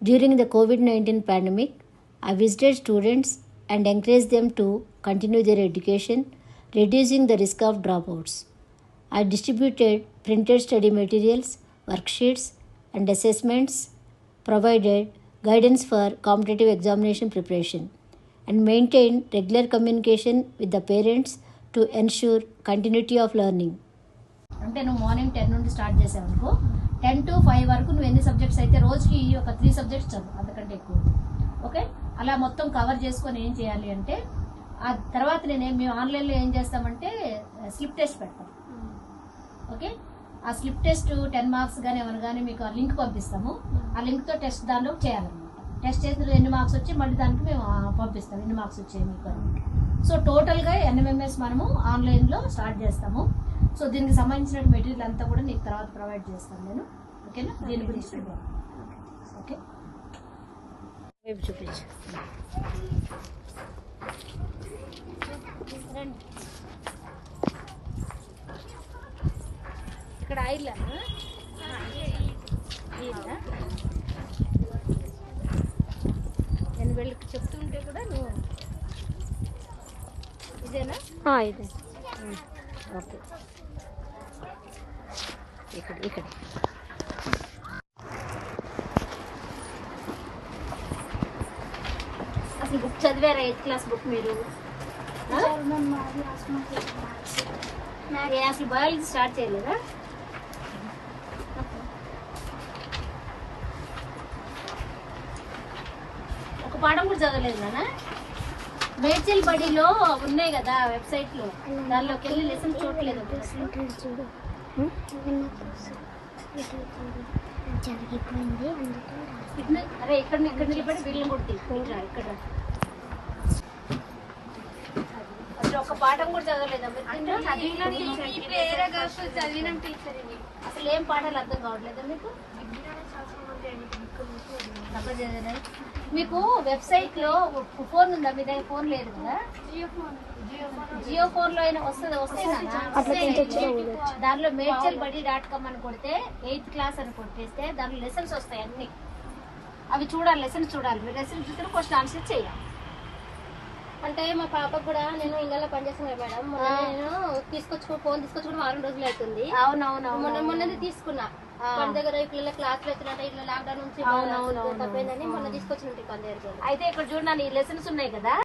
During the COVID-19 pandemic, I visited students and encouraged them to continue their education, reducing the risk of dropouts. I distributed printed study materials, worksheets, and assessments, provided guidance for competitive examination preparation, and maintained regular communication with the parents to ensure continuity of learning. అంటే నువ్వు morning 10 నుండి start చేసావు అనుకో 10 to 5 వరకు నువ్వు ఎన్ని subjects అయితే రోజుకి ఒక 3 సబ్జెక్ట్స్ చదువు, అంతకంటే ఎక్కువ. ఓకే, అలా మొత్తం కవర్ చేసుకొని ఏం చేయాలి అంటే ఆ తర్వాత మేము ఆన్లైన్లో ఏం చేస్తామంటే స్లిప్ టెస్ట్ పెడతాం. ఓకే, ఆ స్లిప్ టెస్ట్ 10 మార్క్స్ కానీ ఏమైనా కానీ మీకు ఆ లింక్ పంపిస్తాము. ఆ లింక్తో టెస్ట్ దానిలో చేయాలన్నమాట. టెస్ట్ చేసిన ఎన్ని మార్క్స్ వచ్చి మళ్ళీ దానికి మేము పంపిస్తాం ఎన్ని మార్క్స్ వచ్చాయి మీకు అని. సో టోటల్గా ఎన్ఎంఎంఎస్ మనము ఆన్లైన్లో స్టార్ట్ చేస్తాము. సో దీనికి సంబంధించిన మెటీరియల్ అంతా కూడా నీకు తర్వాత ప్రొవైడ్ చేస్తాను నేను. ఓకేనా, దీని గురించి ఓకే వైపు చూపించు. ఇక్కడ ఆయిల్ నేను వెళ్ళి చెప్తుంటే కూడా నువ్వు ఇదేనా? ఇదే. ఓకే, ఇక్కడ ఇక్కడ అసలు బుక్ చదివారా? 8th క్లాస్ బుక్ మీరు? అసలు బయాలజీ స్టార్ట్ చేయలేదా? ఒక పాఠం కూడా చదవలేదు నాన్న? మేడ్చల్ బడిలో ఉన్నాయి కదా వెబ్సైట్లో, దానిలోకి వెళ్ళి లెసన్ చూడలేదు. అరే ఇక్కడ నిలబడి వీళ్ళని కొట్టి ఇక్కడ అసలు ఒక పాఠం కూడా చదవలేదా? అసలు ఏం పాఠాలు అర్థం కావట్లేదా మీకు? మీకు వెబ్సైట్ లో ఫోన్ ఉందా? మీ దగ్గర ఫోన్ లేదు కదా? జియో ఫోన్ లో అయినా వస్తాయి. దానిలో మేడ్చల్బడి.com అని కొడితే 8th క్లాస్ అని కొట్టేస్తే దానిలో లెసన్స్ వస్తాయి అన్ని. అవి చూడాలి, లెసన్స్ చూడాలి. లెసన్స్ చూస్తే క్వశ్చన్ ఆన్సర్ చేయాలి. అంటే మా పాపకు కూడా నేను ఇంట్లో పనిచేస్తాను మేడం. నేను ఫోన్ తీసుకొచ్చుకుని 6 రోజులు అవుతుంది. అవునవును, మొన్నది తీసుకున్నా. మన దగ్గర పిల్లల క్లాసులు అవుతున్నట్టు ఇట్లా లాక్డౌన్ నుంచి తప్పైందని మొన్న తీసుకొచ్చిన అయితే ఇక్కడ చూడండి ఈ లెసన్స్ ఉన్నాయి కదా.